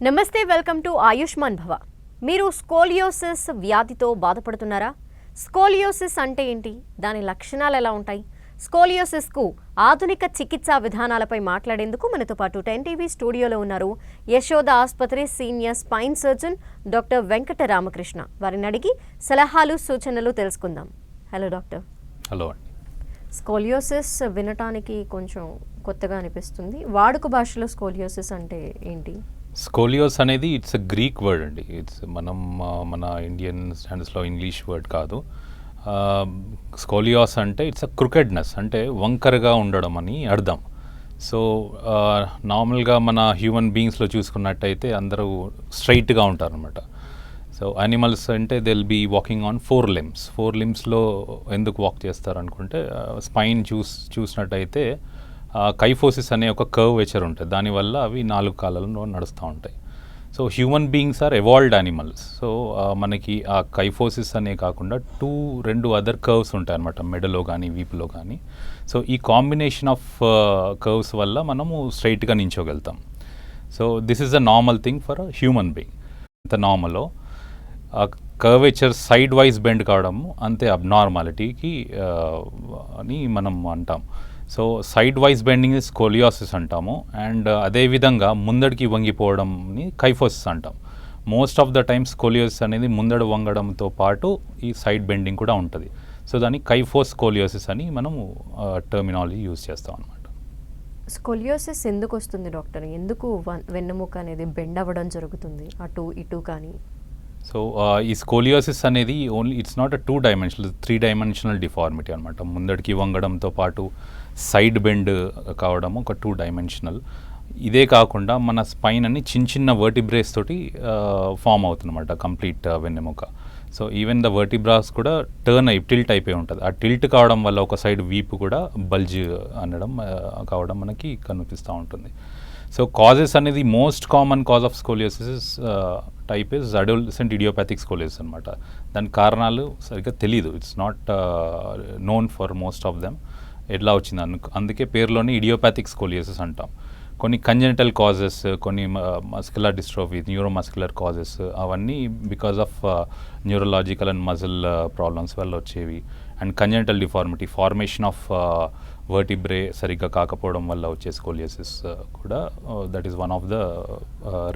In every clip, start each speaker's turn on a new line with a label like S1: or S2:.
S1: నమస్తే, welcome to Ayushman భవ. మీరు స్కోలియోసిస్ వ్యాధితో బాధపడుతున్నారా? స్కోలియోసిస్ అంటే ఏంటి? దాని లక్షణాలు ఎలా ఉంటాయి? స్కోలియోసిస్కు ఆధునిక చికిత్సా విధానాలపై మాట్లాడేందుకు మనతో పాటు 10 టీవీ స్టూడియోలో ఉన్నారు యశోద ఆసుపత్రి senior spine surgeon doctor Venkata Ramakrishna. వారిని అడిగి సలహాలు సూచనలు తెలుసుకుందాం. Hello doctor.
S2: హలో.
S1: స్కోలియోసిస్ వినటానికి కొంచెం కొత్తగా అనిపిస్తుంది. వాడుక భాషలో స్కోలియోసిస్ అంటే ఏంటి?
S2: స్కోలియోస్ అనేది ఇట్స్ అ గ్రీక్ వర్డ్ అండి. మన ఇండియన్ స్టాండర్డ్స్లో ఇంగ్లీష్ వర్డ్ కాదు. స్కోలియోస్ అంటే ఇట్స్ అ క్రుకెడ్నెస్, అంటే వంకరగా ఉండడం అని అర్థం. సో నార్మల్గా మన హ్యూమన్ బీయింగ్స్లో చూసుకున్నట్టయితే అందరూ స్ట్రైట్గా ఉంటారు అనమాట. సో యానిమల్స్ అంటే they will be walking on 4 limbs. 4 limbsలో ఎందుకు వాక్ చేస్తారు అనుకుంటే స్పైన్ చూసినట్టయితే కైఫోసిస్ అనే ఒక కర్వేచర్ ఉంటుంది. దానివల్ల అవి 4 కాళ్ళలో నడుస్తూ ఉంటాయి. So human beings are evolved animals. So మనకి ఆ కైఫోసిస్ అనే కాకుండా 2 అదర్ కర్వ్స్ ఉంటాయి అన్నమాట, మెడలో కానీ వీపులో కానీ. సో ఈ కాంబినేషన్ ఆఫ్ కర్వ్స్ వల్ల మనము స్ట్రైట్గా నించోగలుగుతాం. So this is a normal thing for a human being. ఎంత నార్మలో కర్వేచర్ సైడ్ వైజ్ బెండ్ కావడము అంతే అబ్నార్మాలిటీకి అని మనం అంటాం. So side wise bending scoliosis అంటాము. అండ్ అదేవిధంగా ముందడికి వంగిపోవడంని కైఫోసిస్ అంటాం. Most of the time scoliosis అనేది ముందడు వంగడంతో పాటు ఈ సైడ్ బెండింగ్ కూడా ఉంటుంది. సో దాన్ని కైఫోస్కోలియోసిస్ అని మనము టర్మినాలజీ యూజ్ చేస్తాం అనమాట.
S1: స్కోలియోసిస్ ఎందుకు వస్తుంది డాక్టర్? ఎందుకు వెన్నెముక అనేది బెండ్ అవ్వడం జరుగుతుంది అటు ఇటు కానీ?
S2: సో ఈ స్కోలియోసిస్ అనేది only it's not a 2-dimensional, 3-dimensional deformity అనమాట. ముందడికి వంగడంతో పాటు సైడ్ బెండ్ కావడం ఒక 2-dimensional. ఇదే కాకుండా మన స్పైన్ అని చిన్న వర్టిబ్రేస్ తోటి ఫామ్ అవుతుందన్నమాట కంప్లీట్ వెన్నెముక. సో ఈవెన్ ద వర్టిబ్రాస్ కూడా టిల్ట్ అయిపోయి ఉంటుంది. ఆ టిల్ట్ కావడం వల్ల ఒక సైడ్ వీపు కూడా బల్జ్ అనడం కావడం మనకి కనిపిస్తూ ఉంటుంది. సో కాజెస్ అనేది most common cause of scoliosis type is adolescent idiopathic scoliosis అనమాట. దాని కారణాలు సరిగ్గా తెలీదు. It's not known for most of them. ఎట్లా వచ్చింది అందుకే పేరులోనే ఇడియోపాథిక్ స్కోలియోసిస్ అంటాం. కొన్ని కంజెనిటల్ కాజెస్, కొన్ని మస్కులర్ డిస్ట్రోఫీ, న్యూరోమస్కులర్ కాజెస్, అవన్నీ because of neurological and muscle problems వల్ల వచ్చేవి. And congenital deformity, formation of vertebrae సరిగ్గా కాకపోవడం వల్ల వచ్చే స్కోలియోసిస్ కూడా that is one of the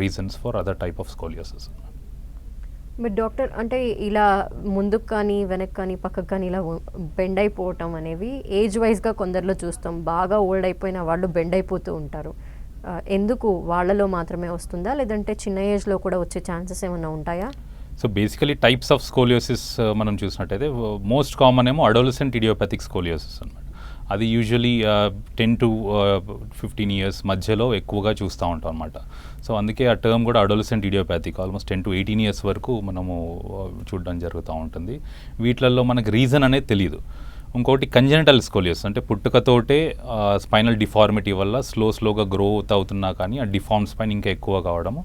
S2: reasons for other type of scoliosis.
S1: మీరు డాక్టర్ అంటే ఇలా ముందుకు కానీ వెనక్కి కానీ పక్కకు కానీ ఇలా బెండ్ అయిపోవటం అనేవి ఏజ్ వైజ్గా కొందరిలో చూస్తాం. బాగా ఓల్డ్ అయిపోయిన వాళ్ళు బెండ్ అయిపోతూ ఉంటారు. ఎందుకు వాళ్ళలో మాత్రమే వస్తుందా, లేదంటే చిన్న ఏజ్లో కూడా వచ్చే ఛాన్సెస్ ఏమైనా ఉంటాయా?
S2: So basically types of scoliosis మనం చూసినట్టయితే మోస్ట్ కామన్ ఏమో అడోలసెంట్ ఇడియోపాథిక్ స్కోలియోసిస్ అనమాట. అది యూజువలీ 10 to 15 years మధ్యలో ఎక్కువగా చూస్తూ ఉంటాం అనమాట. సో అందుకే ఆ టర్మ్ కూడా adolescent idiopathic. Almost 10 to 18 years వరకు మనము చూడడం జరుగుతూ ఉంటుంది. వీటిలలో మనకు రీజన్ అనేది తెలియదు. ఇంకోటి కంజెనిటల్ స్కోలియోసిస్, అంటే పుట్టుకతోటే స్పైనల్ డిఫార్మిటీ వల్ల స్లోగా గ్రోత్ అవుతున్నా కానీ ఆ డిఫార్మ్ స్పైన్ ఇంకా ఎక్కువ కావడము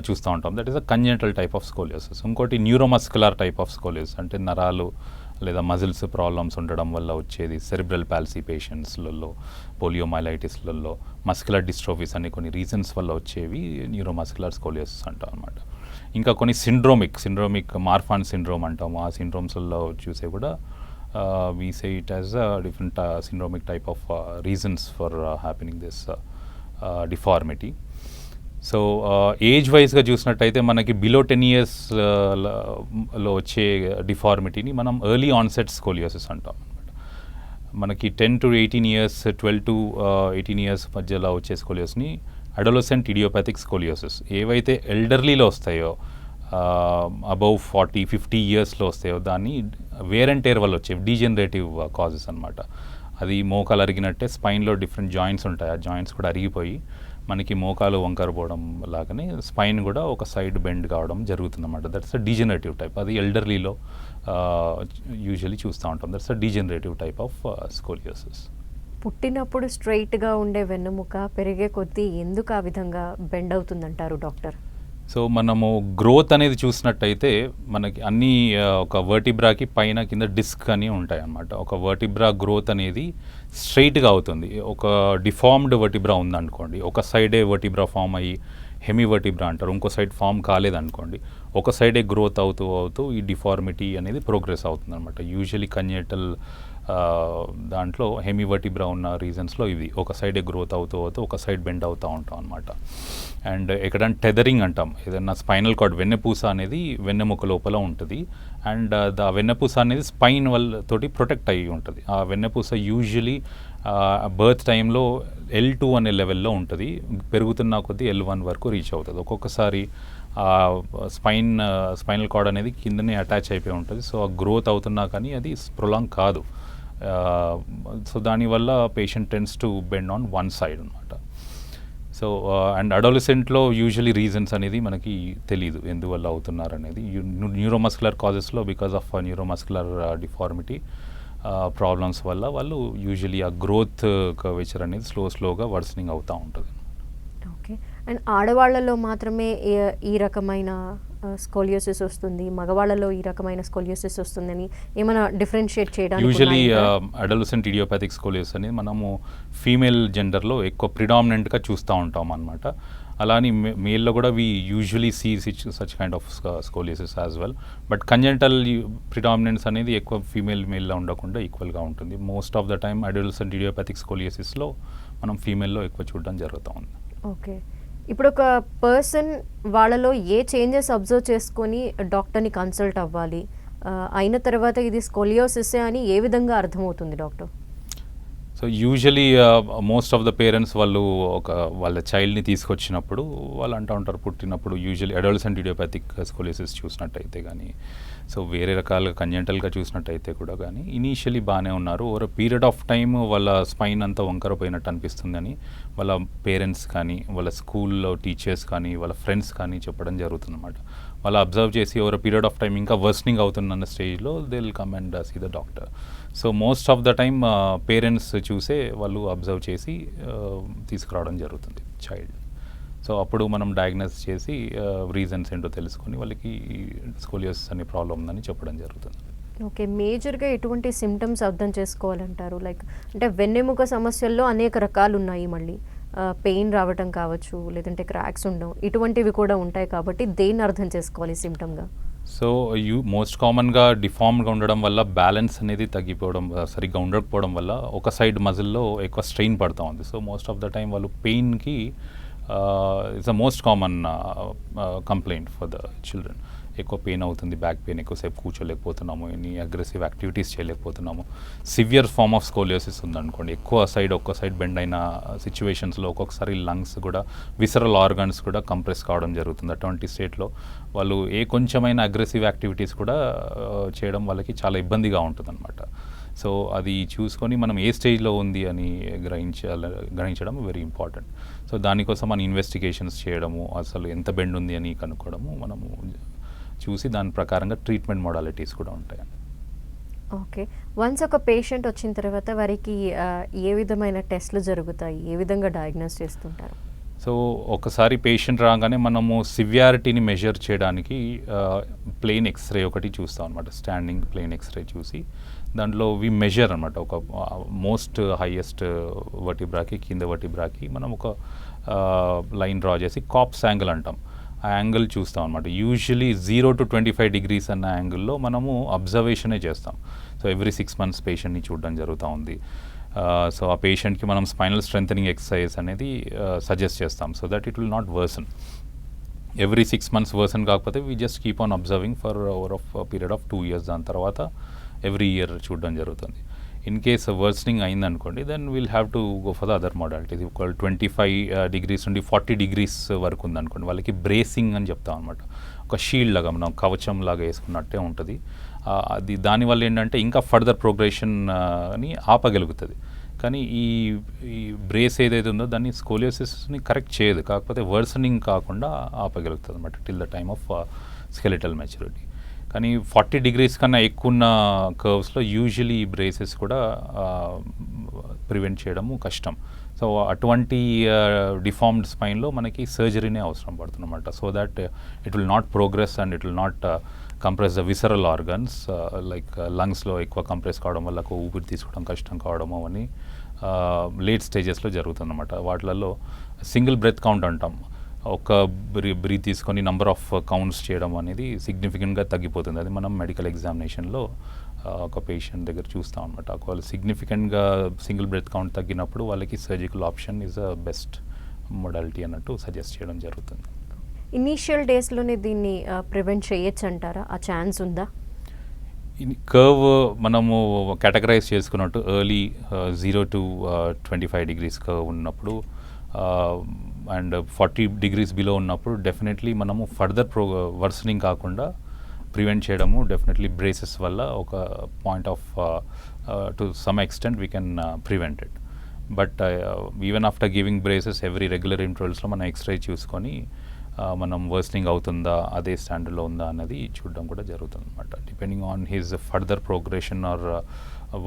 S2: చూస్తూ ఉంటాం. That is a congenital type of scoliosis. ఇంకోటి న్యూరోమస్కులర్ టైప్ ఆఫ్ స్కోలియోసిస్, అంటే నరాలు లేదా మజిల్స్ ప్రాబ్లమ్స్ ఉండడం వల్ల వచ్చేది. సెరిబ్రల్ పాల్సీ పేషెంట్స్లలో, పోలియోమైలైటిస్లలో, మస్కులర్ డిస్ట్రోఫీస్ అనే కొన్ని రీజన్స్ వల్ల వచ్చేవి న్యూరోమస్కులర్ స్కోలియోసిస్ అంటాం అనమాట. ఇంకా కొన్ని సిండ్రోమిక్ మార్ఫాన్ సిండ్రోమ్ అంటాము. ఆ సిండ్రోమ్స్లో చూసే కూడా we say it as a different syndromic type of reasons for happening this deformity. So age వైజ్గా చూసినట్టయితే మనకి బిలో 10 years లో వచ్చే డిఫార్మిటీని మనం ఎర్లీ ఆన్సెట్ స్కోలియోసిస్ అంటాం అనమాట. మనకి 10 to 18 years, 12 to 18 years మధ్యలో వచ్చే స్కోలియోసిస్ని అడోలసెంట్ ఇడియోపాథిక్ స్కోలియోసిస్. ఏవైతే ఎల్డర్లీలో వస్తాయో, అబౌవ్ 40-50 yearsలో వస్తాయో దాన్ని వేర్ అండ్ టేర్ వల్ల వచ్చే డీజనరేటివ్ కాజెస్ అనమాట. అది మోకాలు అరిగినట్టే స్పైన్లో డిఫరెంట్ జాయింట్స్ ఉంటాయి. ఆ జాయింట్స్ కూడా అరిగిపోయి మనకి మోకాలు వంకరపోవడం లాగానే స్పైన్ కూడా ఒక సైడ్ బెండ్ కావడం జరుగుతుందన్నమాట. That's a degenerative type. అది ఎల్డర్లీలో యూజువల్లీ చూస్తూ ఉంటాం. That's a degenerative type of scoliosis.
S1: పుట్టినప్పుడు స్ట్రైట్గా ఉండే వెన్నెముక పెరిగే కొద్దీ ఎందుకు ఆ విధంగా బెండ్ అవుతుందంటారు డాక్టర్?
S2: సో మనము గ్రోత్ అనేది చూసినట్టయితే మనకి అన్ని ఒక వర్టిబ్రాకి పైన కింద డిస్క్ అని ఉంటాయి అన్నమాట. ఒక వర్టిబ్రా గ్రోత్ అనేది స్ట్రైట్గా అవుతుంది. ఒక డిఫార్మ్డ్ వర్టిబ్రా ఉందనుకోండి, ఒక సైడే వర్టిబ్రా ఫామ్ అయ్యి హెమివర్టిబ్రా అంటారు. ఇంకో సైడ్ ఫామ్ కాలేదనుకోండి, ఒక సైడే గ్రోత్ అవుతూ ఈ డిఫార్మిటీ అనేది ప్రోగ్రెస్ అవుతుంది అనమాట. యూజువలీ కంజెటల్ దాంట్లో హెమివర్టిబ్రా ఉన్న రీజన్స్లో ఇది ఒక సైడే గ్రోత్ అవుతూ ఒక సైడ్ బెండ్ అవుతూ ఉంటాం అనమాట. అండ్ ఎక్కడంటే టెదరింగ్ అంటాం, ఏదన్నా స్పైనల్ కార్డ్ వెన్నెపూస అనేది వెన్నెముక లోపల ఉంటుంది. అండ్ వెన్నెపూస అనేది స్పైన్ తోటి ప్రొటెక్ట్ అయ్యి ఉంటుంది. ఆ వెన్నెపూస యూజువలీ బర్త్ టైంలో L2 అనే లెవెల్లో ఉంటుంది, పెరుగుతున్న కొద్దీ L1 వరకు రీచ్ అవుతుంది. ఒక్కొక్కసారి స్పైనల్ కార్డ్ అనేది కిందనే అటాచ్ అయిపోయి ఉంటుంది. సో ఆ గ్రోత్ అవుతున్నా కానీ అది ప్రొలాంగ్ కాదు. సో దానివల్ల patient tends to bend on one side అనమాట. సో అండ్ అడోలసెంట్లో యూజువలీ రీజన్స్ అనేది మనకి తెలియదు ఎందువల్ల అవుతున్నారు అనేది. న్యూరోమస్కులర్ కాజెస్లో because of neuromuscular deformity problems వల్ల వాళ్ళు యూజువలీ ఆ గ్రోత్ కర్వేచర్ అనేది స్లోగా వర్సనింగ్ అవుతూ ఉంటుంది.
S1: ఓకే. అండ్ ఆడవాళ్ళలో మాత్రమే ఈ రకమైన స్కోలియోసిస్ వస్తుంది, మగవాళ్ళలో ఈ రకమైన స్కోలియోసిస్ వస్తుందని ఏమైనా డిఫరెన్షియేట్ చేయడానికి?
S2: యూజువలీ అడోలసెంట్ ఇడియోపాథిక్ స్కోలియోసిస్ అనేది మనము ఫీమేల్ జెండర్లో ఎక్కువ ప్రిడామినెంట్గా చూస్తూ ఉంటాం అనమాట. అలానే మేల్లో కూడా we usually see such kind of scoliosis as well. But congenital predominance అనేది ఎక్కువ మేల్లో ఉండకుండా ఈక్వల్గా ఉంటుంది. Most of the time adolescent idiopathic స్కోలియోసిస్లో మనం ఫీమేల్లో ఎక్కువ చూడడం జరుగుతూ ఉంది.
S1: ఓకే. ఇప్పుడు ఒక పర్సన్ వాళ్ళలో ఏ చేంజెస్ అబ్జర్వ్ చేసుకొని డాక్టర్ని కన్సల్ట్ అవ్వాలి, అయిన తర్వాత ఇది స్కోలియోసిస్ అని ఏ విధంగా అర్థమవుతుంది doctor?
S2: So usually most of the parents వాళ్ళు వాళ్ళ చైల్డ్ని తీసుకొచ్చినప్పుడు వాళ్ళు అంటూ ఉంటారు, పుట్టినప్పుడు యూజువలీ అడోలసెంట్ ఇడియోపాథిక్ స్కోలియోసిస్ చూసినట్టయితే కానీ, సో వేరే రకాలుగా కంజెంటల్గా చూసినట్టయితే కూడా కానీ ఇనీషియలీ బాగానే ఉన్నారు. ఓవర్ పీరియడ్ ఆఫ్ టైమ్ వాళ్ళ స్పైన్ అంతా వంకర పోయినట్టు అనిపిస్తుందని వాళ్ళ పేరెంట్స్ కానీ, వాళ్ళ స్కూల్లో టీచర్స్ కానీ, వాళ్ళ ఫ్రెండ్స్ కానీ చెప్పడం జరుగుతుందన్నమాట. వాళ్ళు అబ్జర్వ్ చేసి ఓవర్ పీరియడ్ ఆఫ్ టైం ఇంకా వర్సనింగ్ అవుతున్న స్టేజ్లో they will come and see the doctor. So most of the time parents చూసే వాళ్ళు అబ్జర్వ్ చేసి తీసుకురావడం జరుగుతుంది చైల్డ్. సో అప్పుడు మనం డయాగ్నోస్ చేసి రీజన్స్ ఏంటో తెలుసుకొని వాళ్ళకి స్కోలియోసిస్ అనే ప్రాబ్లం ఉందని చెప్పడం జరుగుతుంది.
S1: ఓకే. మేజర్గా ఎటువంటి సిమ్టమ్స్ అర్థం చేసుకోవాలంటారు? లైక్ అంటే వెన్నెముక సమస్యల్లో అనేక రకాలు ఉన్నాయి, మళ్ళీ పెయిన్ రావటం కావచ్చు, లేదంటే క్రాక్స్ ఉండడం, ఇటువంటివి కూడా ఉంటాయి. కాబట్టి దేన్ని అర్థం చేసుకోవాలి సిమ్టమ్గా?
S2: సో మోస్ట్ కామన్గా డిఫార్మ్గా ఉండడం వల్ల బ్యాలెన్స్ అనేది తగ్గిపోవడం, సరిగ్గా ఉండకపోవడం వల్ల ఒక సైడ్ మజిల్లో ఎక్కువ స్ట్రెయిన్ పడుతూ ఉంది. So most of the time వాళ్ళు పెయిన్కి it's the most common complaint for the children. ఎక్కువ పెయిన్ అవుతుంది, బ్యాక్ పెయిన్, ఎక్కువసేపు కూర్చోలేకపోతున్నాము, ఎన్ని అగ్రెసివ్ యాక్టివిటీస్ చేయలేకపోతున్నాము. సివియర్ ఫార్మ్ ఆఫ్ స్కోలియోసిస్ ఉందనుకోండి, ఒక్క సైడ్ బెండ్ అయిన సిచ్యువేషన్స్లో ఒక్కొక్కసారి లంగ్స్ కూడా, విసరల్ ఆర్గన్స్ కూడా కంప్రెస్ కావడం జరుగుతుంది. అటువంటి స్టేట్లో వాళ్ళు కొంచెమైన అగ్రెసివ్ యాక్టివిటీస్ కూడా చేయడం వాళ్ళకి చాలా ఇబ్బందిగా ఉంటుందన్నమాట. సో అది చూసుకొని మనం ఏ స్టేజ్లో ఉంది అని గ్రహించడం వెరీ ఇంపార్టెంట్. సో దానికోసం మన ఇన్వెస్టిగేషన్స్ చేయడము, అసలు ఎంత బెండ్ ఉంది అని కనుక్కోవడము, మనము చూసి దాని ప్రకారంగా ట్రీట్మెంట్ మోడాలిటీస్ కూడా ఉంటాయి.
S1: ఓకే. వన్స్ ఒక పేషెంట్ వచ్చిన తర్వాత వారికి ఏ విధమైన టెస్ట్లు జరుగుతాయి, ఏ విధంగా డయాగ్నోస్ చేస్తుంటారు?
S2: సో ఒకసారి పేషెంట్ రాగానే మనము సివియారిటీని మెజర్ చేయడానికి ప్లెయిన్ ఎక్స్రే ఒకటి చూస్తాం అనమాట. స్టాండింగ్ ప్లెయిన్ ఎక్స్రే చూసి దాంట్లో వి మెజర్ అనమాట. ఒక మోస్ట్ హైయెస్ట్ వర్టిబ్రాకి, కింద వర్టిబ్రాకి మనం ఒక లైన్ డ్రా చేసి కాప్స్ యాంగిల్ అంటాం, ఆ యాంగిల్ చూస్తాం అనమాట. యూజువలీ 0 to 25 degrees అన్న యాంగిల్లో మనము అబ్జర్వేషనే చేస్తాం. సో ఎవ్రీ 6 months పేషెంట్ని చూడడం జరుగుతూ ఉంది. సో ఆ పేషెంట్కి మనం స్పైనల్ స్ట్రెంథనింగ్ ఎక్సర్సైజ్ అనేది సజెస్ట్ చేస్తాం, so that it will not worsen. Every 6 months worsen కాకపోతే we just keep on observing for over of period of 2 years. దాని తర్వాత ఎవ్రీ ఇయర్ చూడడం జరుగుతుంది. ఇన్ కేస్ వర్సనింగ్ అయిందనుకోండి, then will have to go for the other modalities. ఒక 25 degrees నుండి 40 degrees వరకు ఉందనుకోండి, వాళ్ళకి బ్రేసింగ్ అని చెప్తాం అనమాట. ఒక షీల్డ్ లాగా, మనం కవచం లాగా వేసుకున్నట్టే ఉంటుంది. అది దానివల్ల ఏంటంటే ఇంకా ఫర్దర్ ప్రోగ్రెషన్ అని ఆపగలుగుతుంది. కానీ ఈ బ్రేస్ ఏదైతే ఉందో దాన్ని స్కోలియోసిస్ని కరెక్ట్ చేయదు, కాకపోతే వర్సనింగ్ కాకుండా ఆపగలుగుతుంది అనమాట till the time of skeletal maturity. కానీ 40 degrees కన్నా ఎక్కువ ఉన్న కర్వ్స్లో యూజువలీ ఈ బ్రేసెస్ కూడా ప్రివెంట్ చేయడము కష్టం. సో అటువంటి డిఫార్మ్డ్ స్పైన్లో మనకి సర్జరీనే అవసరం పడుతుందన్నమాట. So that it will not progress and it will not compress the visceral organs, like లంగ్స్లో ఎక్కువ కంప్రెస్ కావడం వల్ల ఊపిరి తీసుకోవడం కష్టం కావడము అని లేట్ స్టేజెస్లో జరుగుతుందన్నమాట. వాటిలలో సింగిల్ బ్రెత్ కౌంట్ అంటాం. ఒక బ్రీత్ తీసుకొని నంబర్ ఆఫ్ కౌంట్స్ చేయడం అనేది సిగ్నిఫికెంట్గా తగ్గిపోతుంది. అది మనం మెడికల్ ఎగ్జామినేషన్లో ఒక పేషెంట్ దగ్గర చూస్తాం అనమాట. ఒకవేళ సిగ్నిఫికెంట్గా సింగిల్ బ్రెత్ కౌంట్ తగ్గినప్పుడు వాళ్ళకి surgical option is a best modality అన్నట్టు సజెస్ట్ చేయడం జరుగుతుంది.
S1: ఇనీషియల్ డేస్లోనే దీన్ని ప్రివెంట్ చేయొచ్చు అంటారా? ఆ ఛాన్స్ ఉందా?
S2: కర్వ్ మనము కేటగరైజ్ చేసుకున్నట్టు ఎర్లీ 0 to 25 degrees కర్వ్ ఉన్నప్పుడు అండ్ 40 degrees బిలో ఉన్నప్పుడు డెఫినెట్లీ మనము ఫర్దర్ వర్సనింగ్ కాకుండా ప్రివెంట్ చేయడము డెఫినెట్లీ బ్రేసెస్ వల్ల ఒక point of to some extent we can prevent it. But even after giving braces every regular ఇంటర్వల్స్లో మనం ఎక్స్రే చూసుకొని మనం వర్సనింగ్ అవుతుందా, అదే స్టాండర్డ్లో ఉందా అన్నది చూడడం కూడా జరుగుతుంది అనమాట. Depending on his further progression or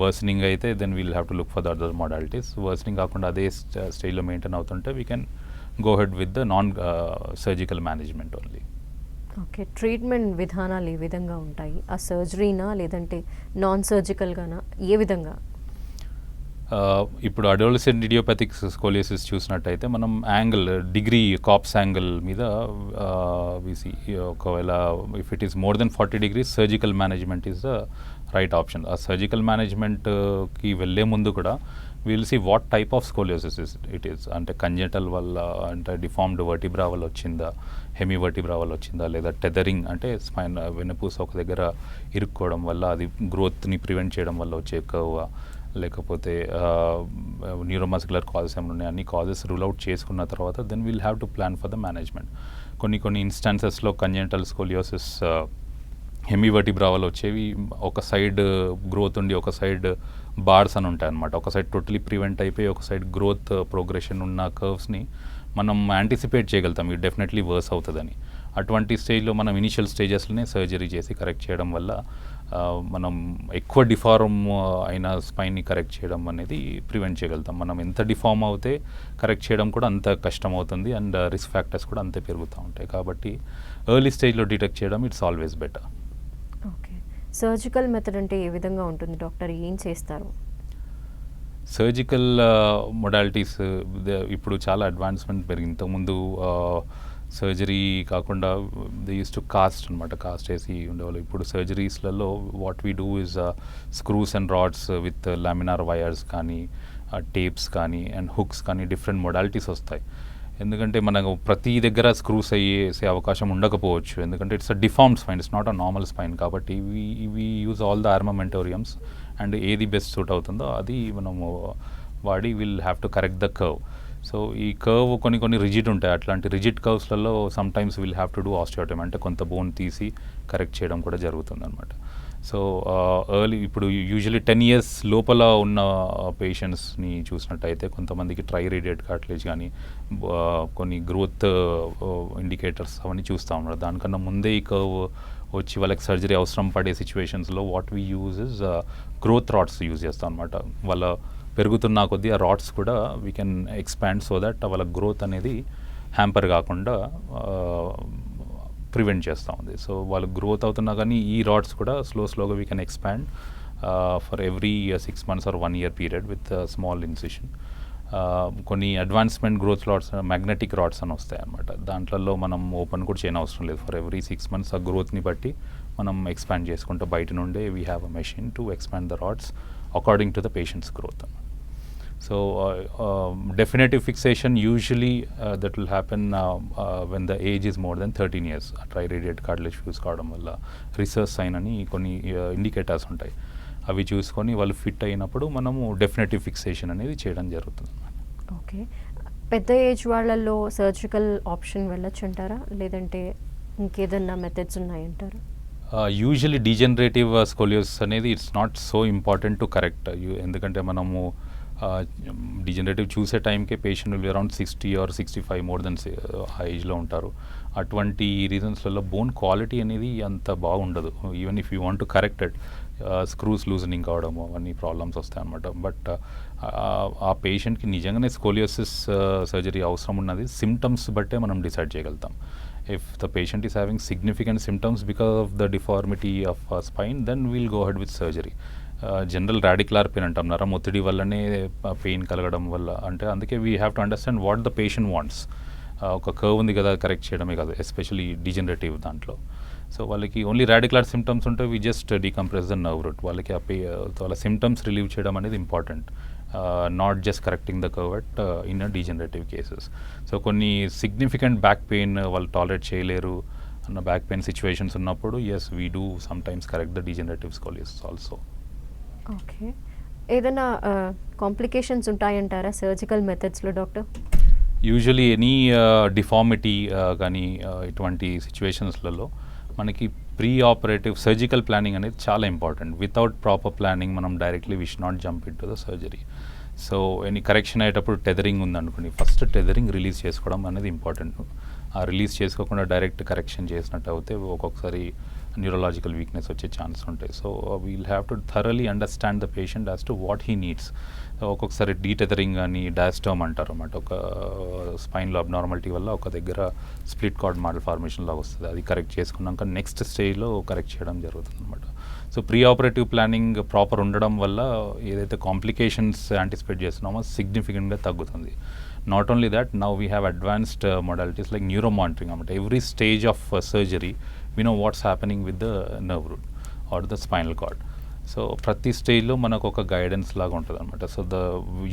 S2: worsening అయితే then we'll have to look for the other modalities. Worsening కాకుండా అదే స్టేజ్లో మెయింటైన్ అవుతుంటే we can go ahead with the non surgical management only.
S1: Okay, treatment విధానాలు ఏ విధంగా ఉంటాయి? ఆ సర్జరీనా లేదంటే నాన్ సర్జికల్గానా, ఏ విధంగా?
S2: ఇప్పుడు అడోలసెంట్ ఇడియోపతిక్ స్కోలియోసిస్ చూసినట్టయితే మనం యాంగిల్ డిగ్రీ కాప్స్ యాంగిల్ మీద వీసి ఒకవేళ if it is more than 40 degrees surgical management is the right option. ఆ సర్జికల్ మేనేజ్మెంట్కి వెళ్ళే ముందు కూడా will see what type of scoliosis it is. అంటే కంజెంటల్ వల్ల, అంటే డిఫార్మ్డ్ వర్టిబ్రా వల్ల వచ్చిందా, హెమీ వర్టిబ్రా వల్ల వచ్చిందా, లేదా టెదరింగ్ అంటే స్పైన్ వెన్నపూస ఒక దగ్గర ఇరుక్కోవడం వల్ల అది గ్రోత్ని ప్రివెంట్ చేయడం వల్ల వచ్చే కర్వ్, లేకపోతే న్యూరోమస్కులర్ కాజెస్ ఏమైనా ఉన్నాయి, అన్ని కాజెస్ రూల్ అవుట్ చేసుకున్న తర్వాత then we'll have to plan for the management. కొన్ని ఇన్స్టాన్సెస్లో కంజెంటల్ స్కోలియోసిస్ హెమీ వర్టిబ్రా వల్ల వచ్చేవి ఒక సైడ్ గ్రోత్ ఉండి ఒక సైడ్ బార్స్ అని ఉంటాయి అనమాట. ఒక సైడ్ టోటలీ ప్రివెంట్ అయిపోయి ఒక సైడ్ గ్రోత్ ప్రోగ్రెషన్ ఉన్న కర్వ్స్ని మనం యాంటిసిపేట్ చేయగలుగుతాం ఇది డెఫినెట్లీ వర్స్ అవుతుందని. అటువంటి స్టేజ్లో మనం ఇనిషియల్ స్టేజెస్లోనే సర్జరీ చేసి కరెక్ట్ చేయడం వల్ల మనం ఎక్కువ డిఫార్మ్ అయిన స్పైన్ని కరెక్ట్ చేయడం అనేది ప్రివెంట్ చేయగలుగుతాం. మనం ఎంత డిఫార్మ్ అవుతే కరెక్ట్ చేయడం కూడా అంత కష్టం అవుతుంది అండ్ రిస్క్ ఫ్యాక్టర్స్ కూడా అంతే పెరుగుతూ ఉంటాయి. కాబట్టి ఎర్లీ స్టేజ్లో డిటెక్ట్ చేయడం it's always better.
S1: Okay, surgical method అంటే ఏ విధంగా ఉంటుంది డాక్టర్? ఏం చేస్తారు?
S2: సర్జికల్ మొడాలిటీస్ ఇప్పుడు చాలా అడ్వాన్స్మెంట్ పెరిగింది. ఇంతకుముందు సర్జరీ కాకుండా దే యూస్ టు కాస్ట్ అనమాట, కాస్ట్ వేసి ఉండేవాళ్ళు. ఇప్పుడు సర్జరీస్లలో what we do is screws and rods with laminar wires కానీ టేప్స్ కానీ అండ్ హుక్స్ కానీ డిఫరెంట్ మొడాలిటీస్ వస్తాయి. ఎందుకంటే మనకు ప్రతి దగ్గర స్క్రూస్ అయ్యేసే అవకాశం ఉండకపోవచ్చు, ఎందుకంటే it's a deformed spine, it's not a normal spine. కాబట్టి we use all the armamentariums and ఏది బెస్ట్ సూట్ అవుతుందో అది మనము వాడి will have to correct the curve. So ఈ కర్వ్ కొన్ని రిజిడ్ ఉంటాయి. అట్లాంటి రిజిడ్ కర్వ్స్లలో sometimes will have to do osteotomy, అంటే కొంత బోన్ తీసి కరెక్ట్ చేయడం కూడా జరుగుతుంది అనమాట. సో ఎర్లీ ఇప్పుడు యూజువలీ 10 years లోపల ఉన్న పేషెంట్స్ని చూసినట్టయితే కొంతమందికి ట్రై రేడియేట్ కార్టిలేజ్ కానీ కొన్ని గ్రోత్ ఇండికేటర్స్ అవన్నీ చూస్తూ ఉన్నారు. దానికన్నా ముందే ఈ కర్వ్ వచ్చి వాళ్ళకి సర్జరీ అవసరం పడే సిచ్యువేషన్స్లో what we use is growth rods use చేస్తాం అనమాట. వాళ్ళ పెరుగుతున్న కొద్దీ ఆ రాడ్స్ కూడా we can expand so that వాళ్ళ గ్రోత్ అనేది హ్యాంపర్ కాకుండా ప్రివెంట్ చేస్తూ ఉంది. సో వాళ్ళు గ్రోత్ అవుతున్నా కానీ ఈ రాడ్స్ కూడా స్లోగా we can expand for every 6 months or 1 year period with small incision. కొన్ని advancement growth rods magnetic rods అని వస్తాయి అన్నమాట. దాంట్లో మనం ఓపెన్ కూడా చేయని అవసరం లేదు. ఫర్ ఎవ్రీ 6 months ఆ గ్రోత్ని బట్టి మనం ఎక్స్పాండ్ చేసుకుంటూ బయట నుండే we have a machine to expand the rods according to the patients growth. So definitive fixation usually that will happen when the age is more than 13 years. Triradiate cartilage fuse కావడం వల్ల research sign అని కొన్ని indicators ఉంటాయి. అవి చూసుకొని వాళ్ళు fit అయినప్పుడు మనము డెఫినెటివ్ ఫిక్సేషన్ అనేది చేయడం జరుగుతుంది.
S1: ఓకే, పెద్ద ఏజ్ వాళ్ళల్లో సర్జికల్ ఆప్షన్ వెళ్ళొచ్చు అంటారా, లేదంటే ఇంకేదన్నా మెథడ్స్ ఉన్నాయంటారా?
S2: యూజువలీ డీజనరేటివ్ స్కోలియోసిస్ అనేది it's not so important to correct. ఎందుకంటే మనము డిజనరేటివ్ చూసే టైంకే patient will around 60 or 65 more than ఆ ఏజ్లో ఉంటారు. అటువంటి రీజన్స్లలో బోన్ క్వాలిటీ అనేది అంత బాగుండదు. Even if you want to correct it, screws loosening కావడము అవన్నీ ప్రాబ్లమ్స్ వస్తాయి అన్నమాట. బట్ ఆ పేషెంట్కి నిజంగానే స్కోలియోసిస్ సర్జరీ అవసరం ఉన్నది సిమ్టమ్స్ బట్టే మనం డిసైడ్ చేయగలుగుతాం. If the patient is having significant symptoms because of the deformity of spine, then we'll go ahead with surgery. General radicular pain అంటాం, నరం ఒత్తిడి వల్లనే పెయిన్ కలగడం వల్ల, అంటే అందుకే we have to understand what the patient wants. ఒక curve ఉంది కదా కరెక్ట్ చేయడమే కాదు, ఎస్పెషలీ డిజనరేటివ్ దాంట్లో. సో వాళ్ళకి ఓన్లీ రాడికులర్ సిమ్టమ్స్ ఉంటే we just decompress the nerve root. వాళ్ళకి వాళ్ళ సిమ్టమ్స్ రిలీవ్ చేయడం అనేది important, not just correcting the curve at in degenerative cases. So కొన్ని సిగ్నిఫికెంట్ బ్యాక్ పెయిన్ వాళ్ళు టాలరేట్ చేయలేరు అన్న బ్యాక్ పెయిన్ సిచ్యువేషన్స్ ఉన్నప్పుడు yes we do sometimes correct the degenerative scoliosis also.
S1: Okay, ఏదైనా complications ఉంటాయంటారా surgical మెథడ్స్లో doctor?
S2: Usually any deformity కానీ ఇటువంటి సిచ్యువేషన్స్లలో మనకి ప్రీ ఆపరేటివ్ సర్జికల్ ప్లానింగ్ అనేది చాలా ఇంపార్టెంట్. వితౌట్ ప్రాపర్ ప్లానింగ్ మనం directly we should not jump into the surgery. So any correction అయ్యేటప్పుడు టెదరింగ్ ఉందనుకోండి, ఫస్ట్ టెదరింగ్ రిలీజ్ చేసుకోవడం అనేది ఇంపార్టెంట్. ఆ రిలీజ్ చేసుకోకుండా డైరెక్ట్ కరెక్షన్ చేసినట్టు అయితే ఒక్కొక్కసారి న్యూరలాజికల్ వీక్నెస్ వచ్చే ఛాన్స్ ఉంటాయి. So we'll have to thoroughly understand the patient as to what he needs. ఒక్కొక్కసారి డీటెదరింగ్ కానీ డయాస్టోమ్ అంటారు అన్నమాట, ఒక స్పైన్లో అబ్నార్మాలిటీ వల్ల ఒక దగ్గర స్ప్లిట్ కార్డ్ మాడల్ ఫార్మేషన్ లాగా వస్తుంది. అది కరెక్ట్ చేసుకున్నాక నెక్స్ట్ స్టేజ్లో కరెక్ట్ చేయడం జరుగుతుంది అనమాట. So pre operative planning proper ఉండడం వల్ల ఏదైతే కాంప్లికేషన్స్ యాంటిసిపేట్ చేస్తున్నామో సిగ్నిఫికెంట్గా తగ్గుతుంది. Not only that, now we have advanced modalities like neuro monitoring అనమాట. Every stage of surgery we know what's happening with the nerve root or the spinal cord. So ప్రతి స్టేజ్లో మనకు ఒక గైడెన్స్ లాగా ఉంటుంది అనమాట. So the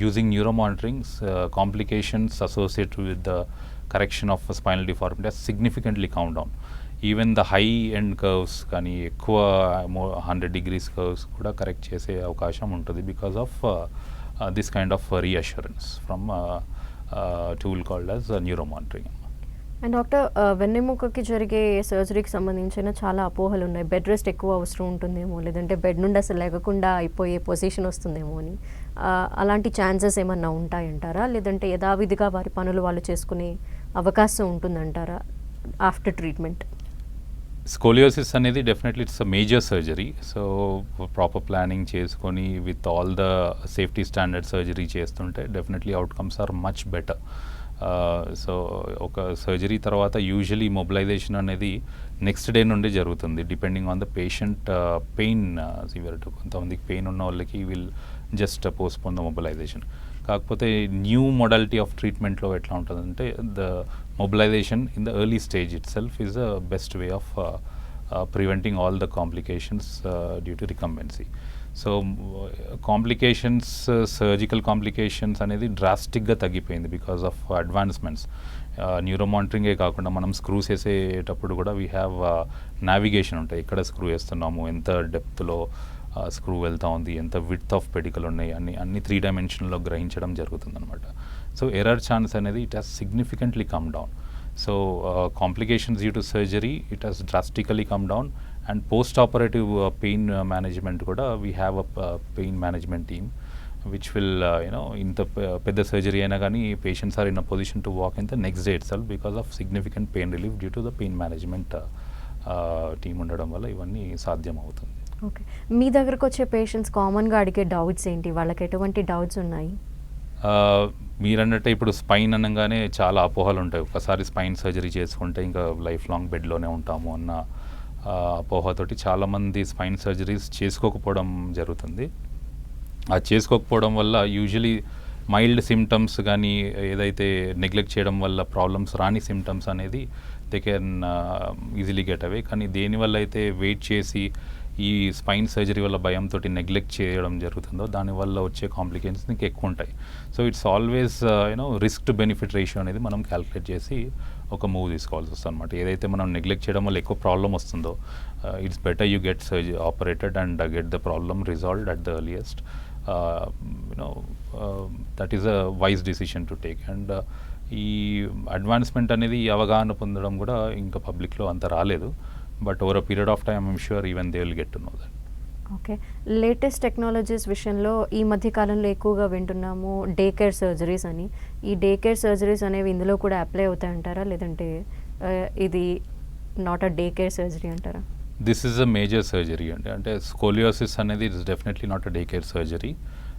S2: using neuro monitorings complications associated with the correction of spinal deformity has significantly come down. Even the high end curves కానీ ఎక్కువ 100 degrees curves కూడా కరెక్ట్ చేసే అవకాశం ఉంటుంది because of this kind of reassurance from tool called as neuro monitoring.
S1: And doctor, వెన్నెముకకి జరిగే సర్జరీకి సంబంధించిన చాలా అపోహలు ఉన్నాయి. బెడ్ రెస్ట్ ఎక్కువ అవసరం ఉంటుందేమో, లేదంటే బెడ్ నుండి అసలు లేకుండా అయిపోయే పొజిషన్ వస్తుందేమో అని. అలాంటి ఛాన్సెస్ ఏమన్నా ఉంటాయంటారా, లేదంటే యథావిధిగా వారి పనులు వాళ్ళు చేసుకునే అవకాశం ఉంటుందంటారా ఆఫ్టర్ ట్రీట్మెంట్?
S2: స్కోలియోసిస్ అనేది definitely it's a major surgery. So proper planning చేసుకొని with all the safety standard surgery చేస్తుంటే definitely outcomes are much better. So ఒక సర్జరీ తర్వాత యూజువలీ మొబిలైజేషన్ అనేది నెక్స్ట్ డే నుండి జరుగుతుంది, depending on the patient pain severity. కొంతమందికి pain ఉన్న వాళ్ళకి will just postpone the mobilization. కాకపోతే న్యూ మోడాలిటీ ఆఫ్ ట్రీట్మెంట్లో ఎట్లా ఉంటుందంటే the mobilization in the early stage it self is the best way of preventing all the complications due to recumbency. So complications, surgical complications అనేది డ్రాస్టిక్గా తగ్గిపోయింది because of advancements. Neuro మానిటరింగే కాకుండా మనం screws వేసేటప్పుడు కూడా వీ హ్యావ్ నావిగేషన్ ఉంటాయి. ఎక్కడ స్క్రూ వేస్తున్నాము, ఎంత డెప్త్లో స్క్రూ వెళ్తూ ఉంది, ఎంత విడ్త్ ఆఫ్ పెడికల్ ఉన్నాయి, అన్ని 3 dimensionలో గ్రహించడం జరుగుతుంది అనమాట. సో ఎర్రర్ ఛాన్స్ అనేది it has significantly come down. So complications due to surgery it has drastically come down. And post operative pain management కూడా we have a pain management team which will ఇంత పెద్ద surgery అయినా కానీ patients are in a position to walk in the next day itself because of significant pain relief due to the pain management team ఉండడం వల్ల ఇవన్నీ సాధ్యం అవుతుంది.
S1: Okay, మీ దగ్గరకు వచ్చే పేషెంట్స్ కామన్గా అడిగే డౌట్స్ ఏంటి? వాళ్ళకి ఎటువంటి డౌట్స్ ఉన్నాయి?
S2: మీరన్నట్టే ఇప్పుడు స్పైన్ అనగానే చాలా అపోహలు ఉంటాయి. ఒకసారి స్పైన్ సర్జరీ చేసుకుంటే ఇంకా లైఫ్ లాంగ్ బెడ్లోనే ఉంటాము అన్న అపోహతోటి చాలామంది స్పైన్ సర్జరీస్ చేసుకోకపోవడం జరుగుతుంది. ఆ చేసుకోకపోవడం వల్ల యూజువలీ మైల్డ్ సిమ్టమ్స్ కానీ ఏదైతే నెగ్లెక్ట్ చేయడం వల్ల ప్రాబ్లమ్స్ రాని సిమ్టమ్స్ అనేది they can easily get away. కానీ దేనివల్ల అయితే వెయిట్ చేసి ఈ స్పైన్ సర్జరీ వల్ల భయంతో నెగ్లెక్ట్ చేయడం జరుగుతుందో దానివల్ల వచ్చే కాంప్లికేషన్స్ ఇంకా ఎక్కువ ఉంటాయి. So it's always risk to benefit ratio అనేది మనం క్యాలిక్యులేట్ చేసి ఒక మూవ్ తీసుకోవాల్సి వస్తుంది అనమాట. ఏదైతే మనం నెగ్లెక్ట్ చేయడం వల్ల ఎక్కువ ప్రాబ్లం వస్తుందో it's better you get operated and get the problem resolved at the earliest. That is a wise decision to take. And ఈ అడ్వాన్స్మెంట్ అనేది ఈ అవగాహన పొందడం కూడా ఇంకా పబ్లిక్లో అంత రాలేదు. But over a period of time I'm sure even they will get to know that.
S1: Okay, latest technologies విషయంలో ఈ మధ్య కాలంలో ఎక్కువగా వింటున్నాము డే కేర్ సర్జరీస్ అని. ఈ డే కేర్ సర్జరీస్ అనేవి ఇందులో కూడా అప్లై అవుతాయంటారా, లేదంటే ఇది not a day care surgery అంటారా?
S2: This is a major surgery అండి. అంటే స్కోలియోసిస్ అనేది it's definitely not a day care surgery.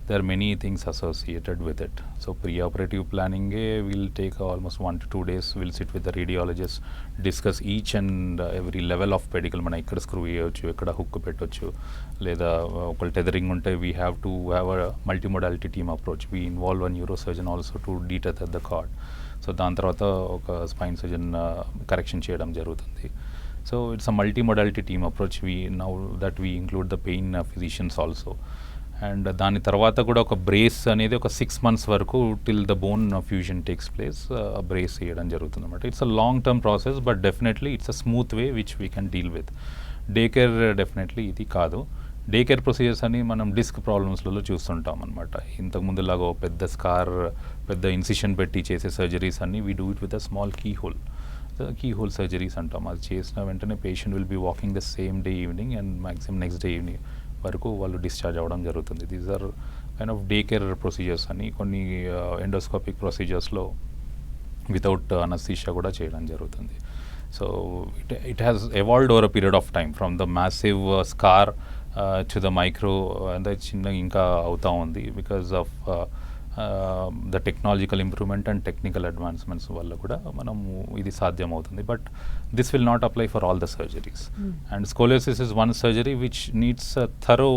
S2: There are many things associated with it. So pre-operative planning will take almost 1 to 2 days. We'll sit with the radiologist, discuss each and every level of pedicle. మన ఇక్కడ screw వేయవచ్చు, ఎక్కడ hook పెట్టవచ్చు, లేదా ఒకళ్ళు tethering ఉంటే we have to have a multimodality team approach. We involve a neuro surgeon also to detether the cord. So దాని తర్వాత ఒక స్పైన్ సర్జన్ కరెక్షన్ చేయడం జరుగుతుంది. So it's a multi modality team approach. Now that we include the pain physicians also. And దాని తర్వాత కూడా ఒక brace అనేది ఒక 6 months వరకు till the bone fusion takes place brace చేయడం జరుగుతుంది అనమాట. It's a long term process, but definitely it's a smooth way which we can deal with. Day care definitely ఇది కాదు. డే కేర్ ప్రొసీజర్స్ అని మనం డిస్క్ ప్రాబ్లమ్స్లలో చూస్తుంటాం అనమాట. ఇంతకుముందులాగా పెద్ద స్కార్, పెద్ద ఇన్సిషన్ పెట్టి చేసే సర్జరీస్ అన్ని we do it with a small keyhole surgeries అంటాం. అది చేసిన వెంటనే patient will be walking the same day evening and maximum next day evening వరకు వాళ్ళు డిశ్చార్జ్ అవ్వడం జరుగుతుంది. These are kind of day care procedures అని. కొన్ని ఎండోస్కోపిక్ ప్రొసీజర్స్లో వితౌట్ అనస్థీషియా కూడా చేయడం జరుగుతుంది. So it has evolved over a period of time from the massive scar to the micro, అంటే చిన్న ఇంకా అవుతూ ఉంది because of the technological improvement and technical advancements వల్ల కూడా మనము ఇది సాధ్యమవుతుంది. But this will not apply for all the surgeries. And scoliosis is one surgery which needs a thorough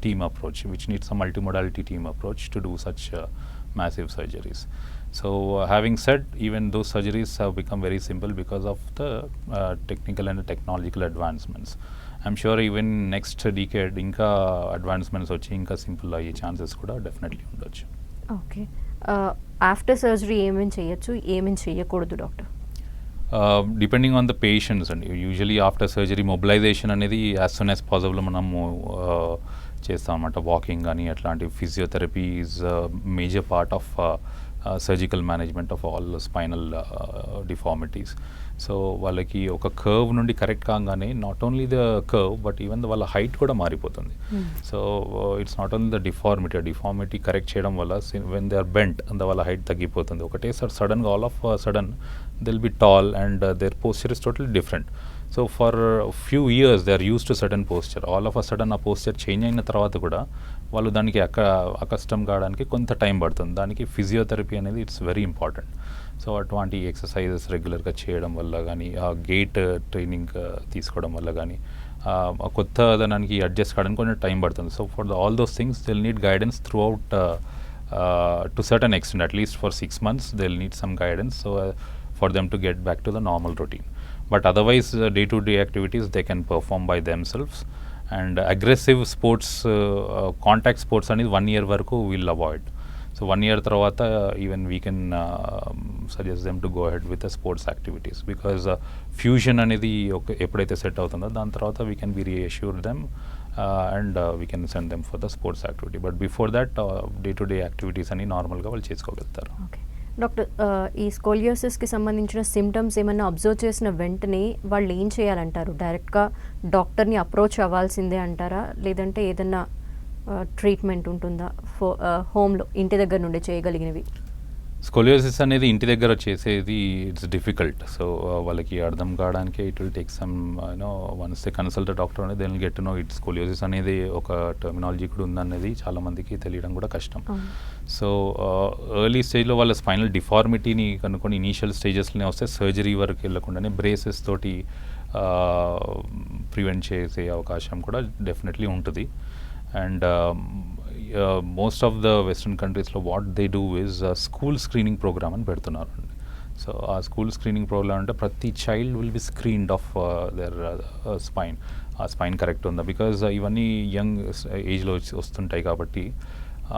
S2: team approach, which needs a multimodality team approach to do such massive surgeries. So having said, even those surgeries have become very simple because of the technical and technological advancements. I'm sure even next decade ఇంకా advancements వచ్చి ఇంకా simple అయ్యే chances కూడా definitely ఉండొచ్చు.
S1: Okay, after surgery ఏమేమి చేయొచ్చు, ఏమేమి చేయకూడదు doctor?
S2: Depending on the patients అండి. యూజువలీ ఆఫ్టర్ సర్జరీ మొబిలైజేషన్ అనేది యాజ్ సూన్ యాజ్ పాసిబుల్ మనము చేస్తాం అన్నమాట. వాకింగ్ కానీ అట్లాంటి physiotherapy is major part of surgical management of all spinal deformities. So వాళ్ళకి ఒక కర్వ్ నుండి కరెక్ట్ కాగానే not only the curve but even వాళ్ళ హైట్ కూడా మారిపోతుంది. So it's not only the deformity correct చేయడం వల్ల వెన్ దే ఆర్ బెంట్ వాళ్ళ హైట్ తగ్గిపోతుంది. ఒకటే సడన్గా all of sudden they'll be tall and their posture is total different. So for few years they are used to sudden posture. All of a sudden uh posture change అయిన తర్వాత కూడా వాళ్ళు దానికి accustom కావడానికి కొంత టైం పడుతుంది. దానికి physiotherapy అనేది ఇట్స్ వెరీ ఇంపార్టెంట్. సో అటువంటి ఎక్సర్సైజెస్ రెగ్యులర్గా చేయడం వల్ల కానీ, ఆ గేట్ ట్రైనింగ్ తీసుకోవడం వల్ల కానీ, కొత్త దానికి అడ్జస్ట్ కావడానికి కొంచెం టైం పడుతుంది. So for all those things they'll need guidance throughout to certain extent. At least for 6 months they'll need some guidance so for them to get back to the normal routine. But otherwise, day-to-day activities they can perform by themselves. And aggressive sports, contact sports అనేది 1 year వరకు will avoid. So 1 year తర్వాత even we can suggest them to go ahead with the sports activities because fusion అనేది ఎప్పుడైతే set అవుతుందో దాని తర్వాత we can be reassure them and we can send them for the sports activity. But before that, day-to-day activities అని నార్మల్గా వాళ్ళు చేసుకోగలుగుతారు.
S1: Okay doctor, ఈ స్కోలియోసిస్కి సంబంధించిన సిమ్టమ్స్ ఏమన్నా అబ్జర్వ్ చేసిన వెంటనే వాళ్ళు ఏం చేయాలంటారు? డైరెక్ట్గా డాక్టర్ని అప్రోచ్ అవ్వాల్సిందే అంటారా, లేదంటే ఏదన్నా ట్రీట్మెంట్ ఉంటుందా హోమ్లో ఇంటి దగ్గర నుండి చేయగలిగినవి?
S2: స్కోలియోసిస్ అనేది ఇంటి దగ్గర చేసేది ఇట్స్ డిఫికల్ట్. సో వాళ్ళకి అర్థం కావడానికి it will take some once they consult doctor అనేది then get to know it scoliosis అనేది ఒక టర్మినాలజీ కూడా ఉందనేది చాలామందికి తెలియడం కూడా కష్టం. సో ఎర్లీ స్టేజ్లో వాళ్ళ స్పైనల్ డిఫార్మిటీని కనుక్కొని ఇనీషియల్ స్టేజెస్లోనే వస్తే సర్జరీ వరకు వెళ్ళకుండానే బ్రేసెస్ తోటి ప్రివెంట్ చేసే అవకాశం కూడా డెఫినెట్లీ ఉంటుంది. And most of the western కంట్రీస్లో what they do is school screening program అని పెడుతున్నారు. సో ఆ స్కూల్ స్క్రీనింగ్ ప్రోగ్రామ్ అంటే ప్రతి child will be screened of their spine. ఆ స్పైన్ కరెక్ట్ ఉందా, బికాజ్ ఇవన్నీ యంగ్ ఏజ్లో వస్తుంటాయి కాబట్టి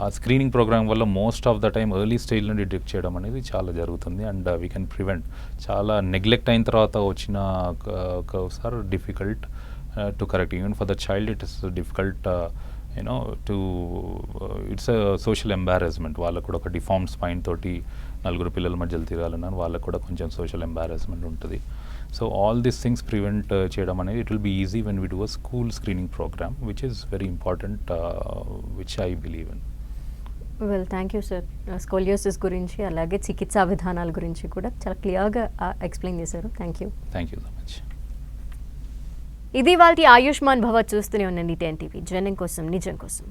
S2: ఆ స్క్రీనింగ్ ప్రోగ్రామ్ వల్ల most of the time early స్టేజ్లో డిటెక్ట్ చేయడం అనేది చాలా జరుగుతుంది. And we can prevent. చాలా నెగ్లెక్ట్ అయిన తర్వాత వచ్చిన curves are difficult to correct. Even for the child it is difficult it's a social embarrassment. వాళ్ళకు కూడా ఒక డిఫార్మ్డ్ స్పైన్ తోటి నలుగురు పిల్లల మధ్యలో తిరగాలన్నారు, వాళ్ళకు కూడా కొంచెం సోషల్ ఎంబారస్మెంట్ ఉంటుంది. So all these things prevent చేయడం అనేది it will be easy when we do a school screening programme which is very important, which I believe in.
S1: Well, thank you sir. Scoliosis గురించి అలాగే చికిత్సా విధానాల గురించి కూడా చాలా క్లియర్గా ఎక్స్ప్లెయిన్ చేశారు. Thank you
S2: so much.
S1: ఇది వాళ్ళ ఆయుష్మాన్ భవ. చూస్తూనే ఉండండి 10 TV, జనం కోసం నిజం కోసం.